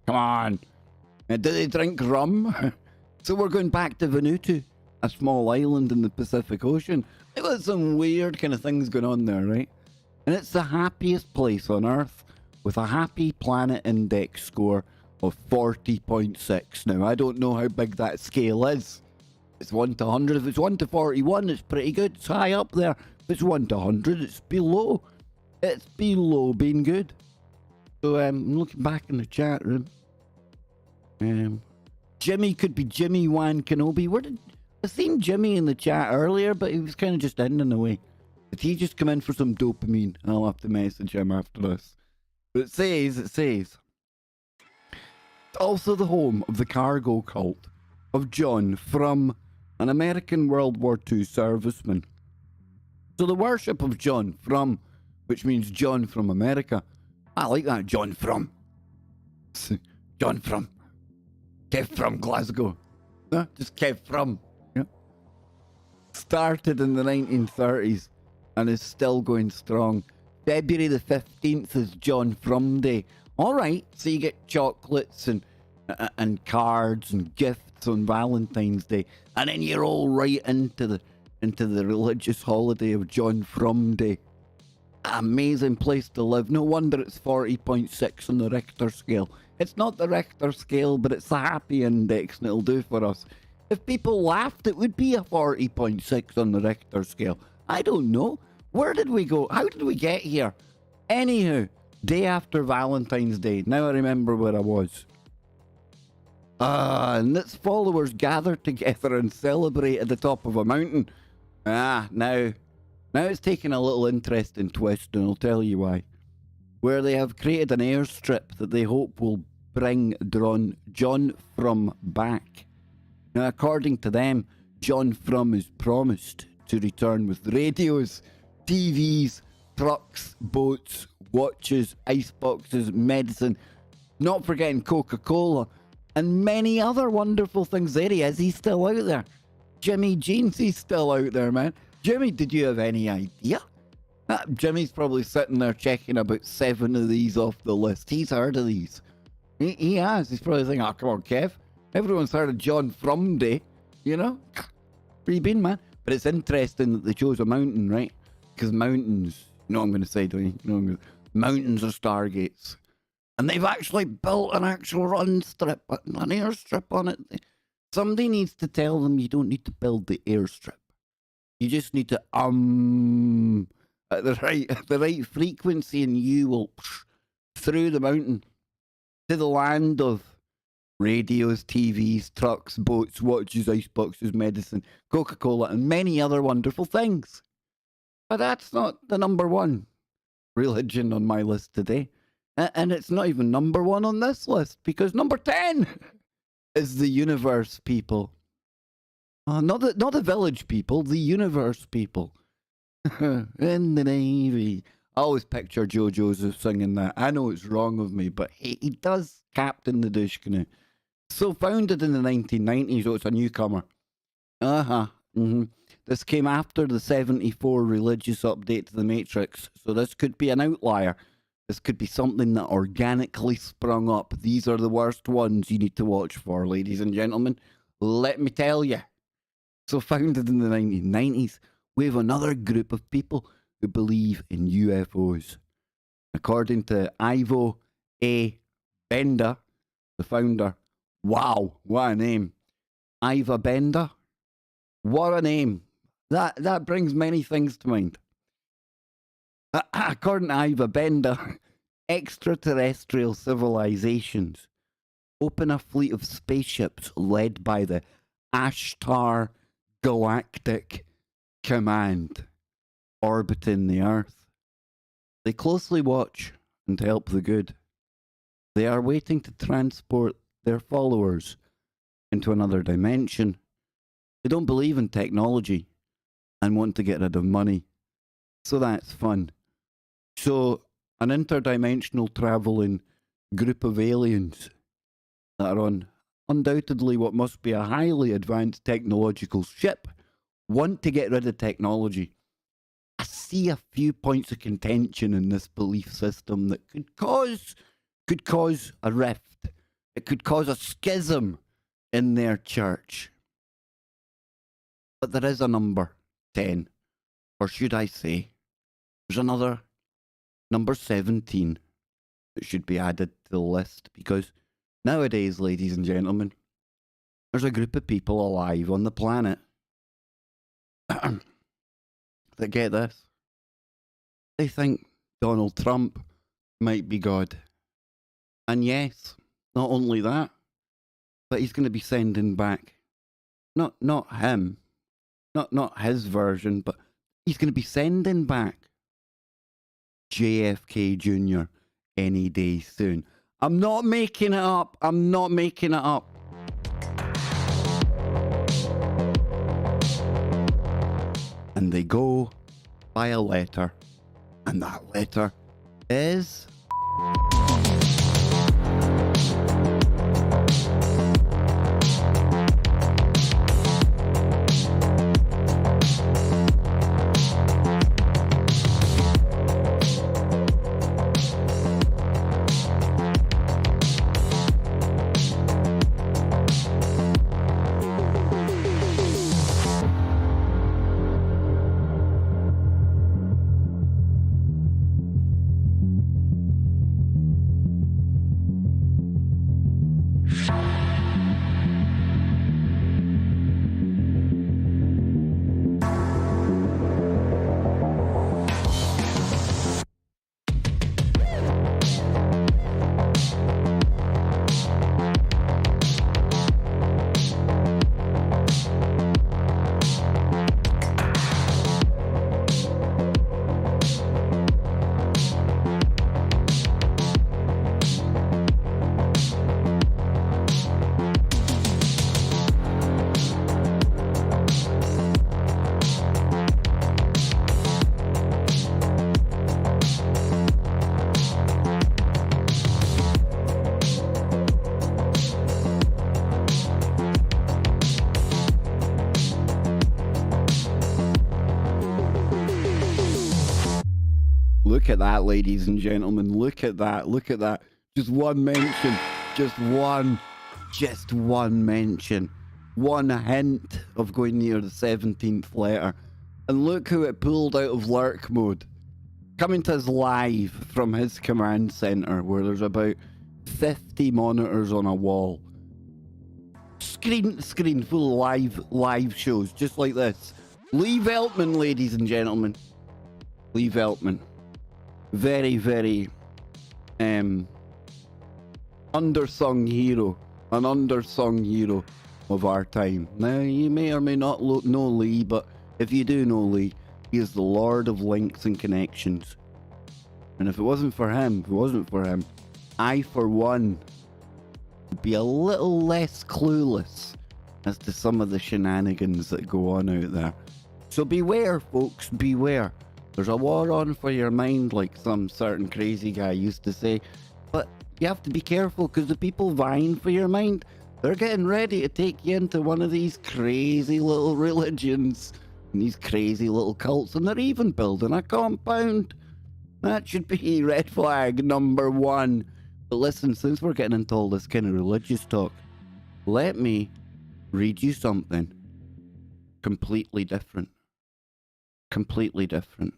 on. Do they drink rum? So we're going back to Vanuatu, a small island in the Pacific Ocean. They've got some weird kind of things going on there, right? And it's the happiest place on Earth with a happy planet index score of 40.6. Now, I don't know how big that scale is. It's 1 to 100. If it's 1 to 41, it's pretty good. It's high up there. If it's 1 to 100, it's below. It's below being good. So I'm looking back in the chat room. Jimmy could be Jimmy Wan Kenobi. I seen Jimmy in the chat earlier, but he was kind of just in a way. Did he just come in for some dopamine? I'll have to message him after this. But it says, it's also the home of the cargo cult of John From, an American World War II serviceman. So the worship of John From, which means John from America. I like that, John From. John From. Kev from Glasgow. No, just Kev from. Yeah. Started in the 1930s and is still going strong. February the 15th is John From Day. All right, so you get chocolates and cards and gifts on Valentine's Day, and then you roll right into the religious holiday of John From Day. Amazing place to live. No wonder it's 40.6 on the Richter scale. It's not the Richter scale, but it's the happy index, and it'll do for us. If people laughed, it would be a 40.6 on the Richter scale. I don't know. Where did we go? How did we get here? Anywho, day after Valentine's Day. Now I remember where I was. And its followers gathered together and celebrate at the top of a mountain. Now it's taking a little interesting twist, and I'll tell you why. Where they have created an airstrip that they hope will bring John From back. Now, according to them, John From is promised to return with radios, TVs, trucks, boats, watches, iceboxes, medicine, not forgetting Coca-Cola, and many other wonderful things. There he is, he's still out there. Jimmy Jeans, he's still out there, man. Jimmy, did you have any idea? Jimmy's probably sitting there checking about 7 of these off the list. He's heard of these. He has. He's probably thinking, oh, come on, Kev. Everyone's heard of John From Day, you know? Where you been, man? But it's interesting that they chose a mountain, right? Because mountains, you know what I'm going to say, don't you? Mountains are stargates. And they've actually built an actual run strip, an airstrip on it. Somebody needs to tell them you don't need to build the airstrip. You just need to at the right frequency, and you will through the mountain to the land of radios, TVs, trucks, boats, watches, iceboxes, medicine, Coca-Cola, and many other wonderful things. But that's not the number one religion on my list today. And it's not even number 1 on this list because number 10 is the universe people. Not the village people, the universe people. In the Navy. I always picture Joe Joseph singing that. I know it's wrong of me, but he does captain the douche canoe. So founded in the 1990s, so it's a newcomer. This came after the 74 religious update to the Matrix, so this could be an outlier. This could be something that organically sprung up. These are the worst ones you need to watch for, ladies and gentlemen. Let me tell you. So founded in the 1990s, we have another group of people who believe in UFOs. According to Ivo A. Benda, the founder, wow, what a name. Iva Benda, what a name. That brings many things to mind. According to Iva Benda, extraterrestrial civilizations open a fleet of spaceships led by the Ashtar Galactic Command orbiting the Earth. They closely watch and help the good. They are waiting to transport their followers into another dimension. They don't believe in technology and want to get rid of money. So that's fun. So, an interdimensional travelling group of aliens that are on undoubtedly what must be a highly advanced technological ship want to get rid of technology. I see a few points of contention in this belief system that could cause a rift. It could cause a schism in their church. But there is a number 10, or should I say, there's another number 17 that should be added to the list, because nowadays, ladies and gentlemen, there's a group of people alive on the planet that get this. They think Donald Trump might be God. And yes, not only that, but he's going to be sending back, not him, not his version, but he's going to be sending back JFK Jr. any day soon. I'm not making it up. I'm not making it up. And they go by a letter. And that letter is... Look at that, ladies and gentlemen. Look at that. Look at that. Just one mention. Just one mention. One hint of going near the 17th letter. And look who it pulled out of lurk mode. Coming to us live from his command center, where there's about 50 monitors on a wall. Screen full of live shows, just like this. Lee Veltman, ladies and gentlemen. Lee Veltman. Very, very undersung hero. An undersung hero of our time. Now, you may or may not know Lee, but if you do know Lee, he is the Lord of Links and Connections. And if it wasn't for him, I, for one, would be a little less clueless as to some of the shenanigans that go on out there. So beware, folks, beware. There's a war on for your mind, like some certain crazy guy used to say. But you have to be careful, because the people vying for your mind, they're getting ready to take you into one of these crazy little religions and these crazy little cults, and they're even building a compound. That should be red flag number one. But listen, since we're getting into all this kind of religious talk, let me read you something completely different. Completely different.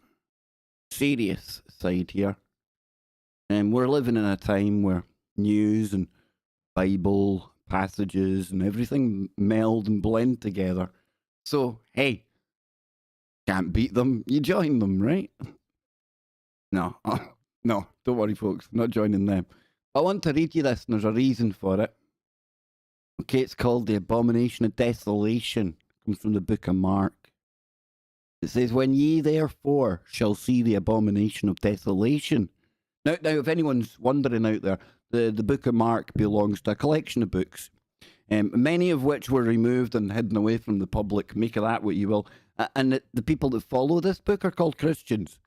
Serious side here. And we're living in a time where news and Bible passages and everything meld and blend together. So, hey, can't beat them, you join them, right? No, no, don't worry, folks, I'm not joining them. I want to read you this, and there's a reason for it. Okay, it's called the Abomination of Desolation. It comes from the book of Mark. It says, when ye therefore shall see the abomination of desolation. Now, if anyone's wondering out there, the book of Mark belongs to a collection of books, many of which were removed and hidden away from the public. Make of that what you will. And the people that follow this book are called Christians.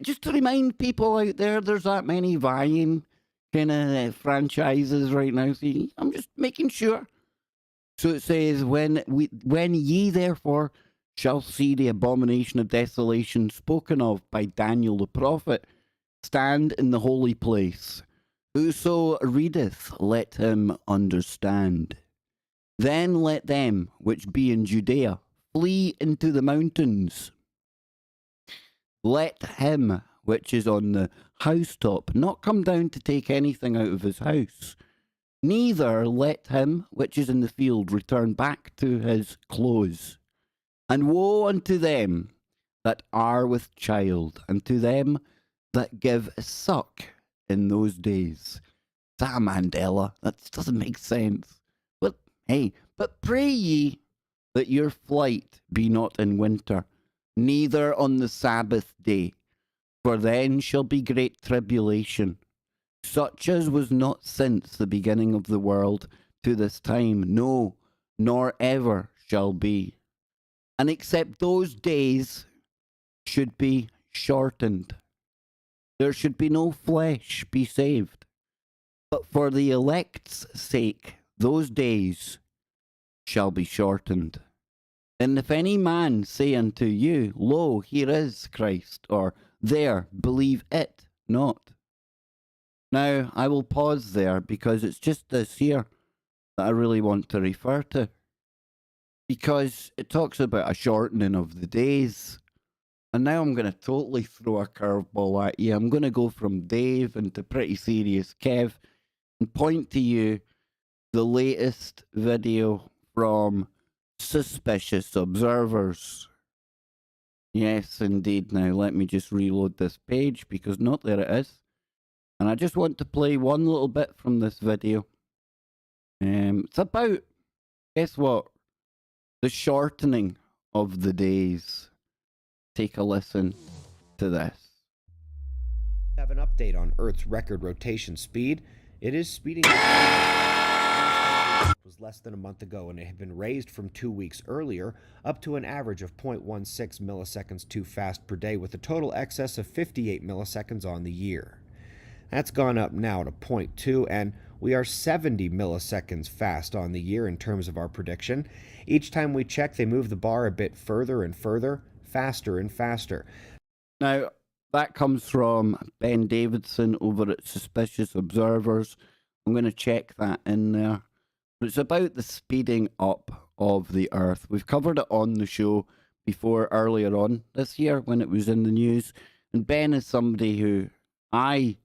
Just to remind people out there, there's that many vying kind of franchises right now. See, I'm just making sure. So it says, when ye therefore shall see the abomination of desolation spoken of by Daniel the prophet, stand in the holy place. Whoso readeth, let him understand. Then let them which be in Judea flee into the mountains. Let him which is on the housetop not come down to take anything out of his house. Neither let him which is in the field return back to his clothes. And woe unto them that are with child, and to them that give suck in those days. Sam Mandela, that doesn't make sense. But hey, but pray ye that your flight be not in winter, neither on the Sabbath day, for then shall be great tribulation, such as was not since the beginning of the world to this time, no, nor ever shall be. And except those days should be shortened, there should be no flesh be saved. But for the elect's sake, those days shall be shortened. And if any man say unto you, lo, here is Christ, or there, believe it not. Now, I will pause there, because it's just this here that I really want to refer to. Because it talks about a shortening of the days. And now I'm going to totally throw a curveball at you. I'm going to go from Dave into pretty serious Kev and point to you the latest video from Suspicious Observers. Yes, indeed. Now, let me just reload this page, because not there it is. And I just want to play one little bit from this video. It's about, guess what? The shortening of the days. Take a listen to this. Have an update on Earth's record rotation speed. It is speeding up. Was less than a month ago, and it had been raised from 2 weeks earlier up to an average of 0.16 milliseconds too fast per day, with a total excess of 58 milliseconds on the year. That's gone up now to 0.2, and we are 70 milliseconds fast on the year in terms of our prediction. Each time we check, they move the bar a bit further and further, faster and faster. Now, that comes from Ben Davidson over at Suspicious Observers. I'm going to check that in there. But it's about the speeding up of the Earth. We've covered it on the show before, earlier on this year when it was in the news. And Ben is somebody who I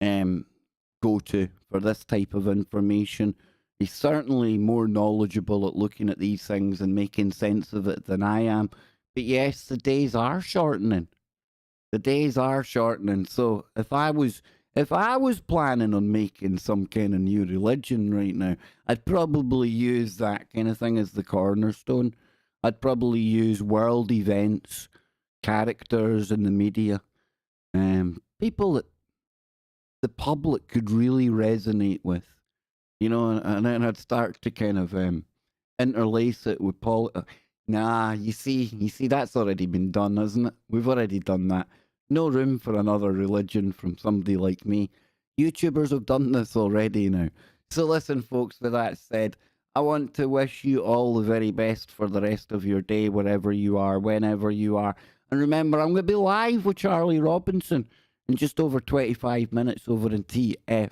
go to for this type of information. He's certainly more knowledgeable at looking at these things and making sense of it than I am. But yes, the days are shortening. The days are shortening. So if I was planning on making some kind of new religion right now, I'd probably use that kind of thing as the cornerstone. I'd probably use world events, characters in the media, people that the public could really resonate with, you know, and then I'd start to kind of interlace it with Nah, you see, that's already been done, hasn't it? We've already done that. No room for another religion from somebody like me. YouTubers have done this already now. So listen, folks, with that said, I want to wish you all the very best for the rest of your day, wherever you are, whenever you are. And remember, I'm going to be live with Charlie Robinson in just over 25 minutes over on tfrlive.com.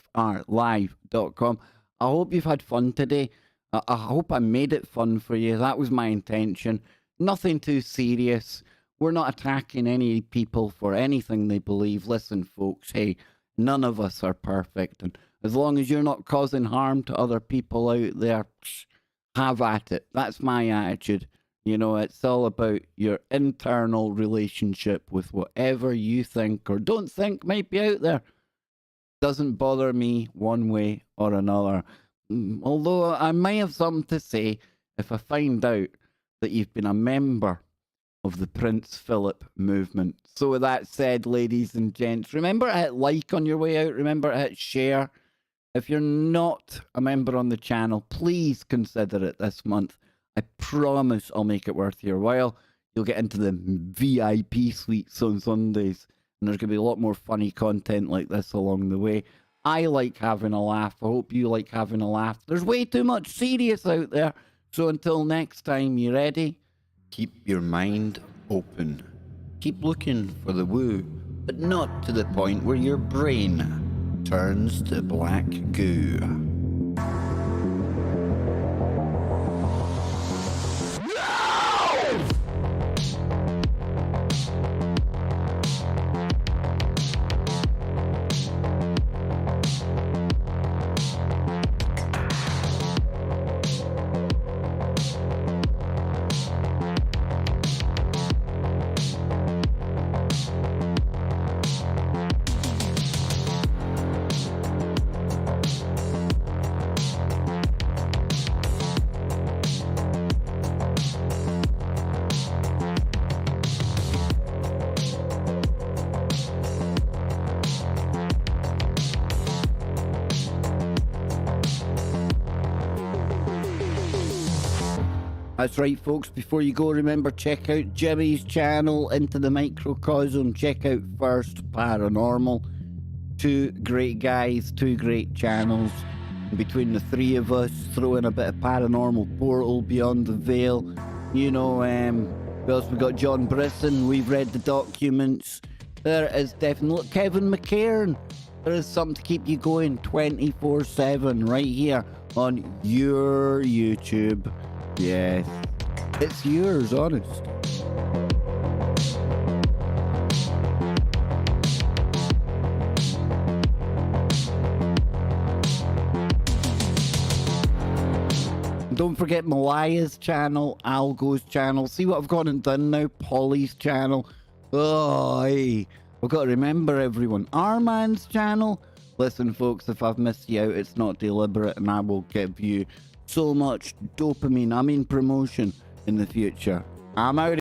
I hope you've had fun today. I hope I made it fun for you. That was my intention. Nothing too serious. We're not attacking any people for anything they believe. Listen, folks, hey, none of us are perfect. And as long as you're not causing harm to other people out there, have at it. That's my attitude. You know, it's all about your internal relationship with whatever you think or don't think might be out there. Doesn't bother me one way or another. Although I may have something to say if I find out that you've been a member of the Prince Philip movement. So with that said, ladies and gents, remember to hit like on your way out. Remember to hit share. If you're not a member on the channel, please consider it this month. I promise I'll make it worth your while. You'll get into the VIP suites on Sundays, and there's going to be a lot more funny content like this along the way. I like having a laugh. I hope you like having a laugh. There's way too much serious out there. So until next time, you ready? Keep your mind open. Keep looking for the woo, but not to the point where your brain turns to black goo. That's right, folks. Before you go, remember, check out Jimmy's channel, Into the Microcosm. Check out First Paranormal. Two great guys, two great channels. And between the three of us, throw in a bit of Paranormal Portal, Beyond the Veil. You know, who else? We got John Brisson. We've read the documents. There is definitely Kevin McCairn. There is something to keep you going 24/7 right here on your YouTube. Yes, it's yours, honest. Don't forget Malaya's channel, Algo's channel. See what I've gone and done now? Polly's channel. Oh, hey. I've got to remember everyone. Armand's channel. Listen, folks, if I've missed you out, it's not deliberate, and I will give you so much dopamine, promotion in the future. I'm out.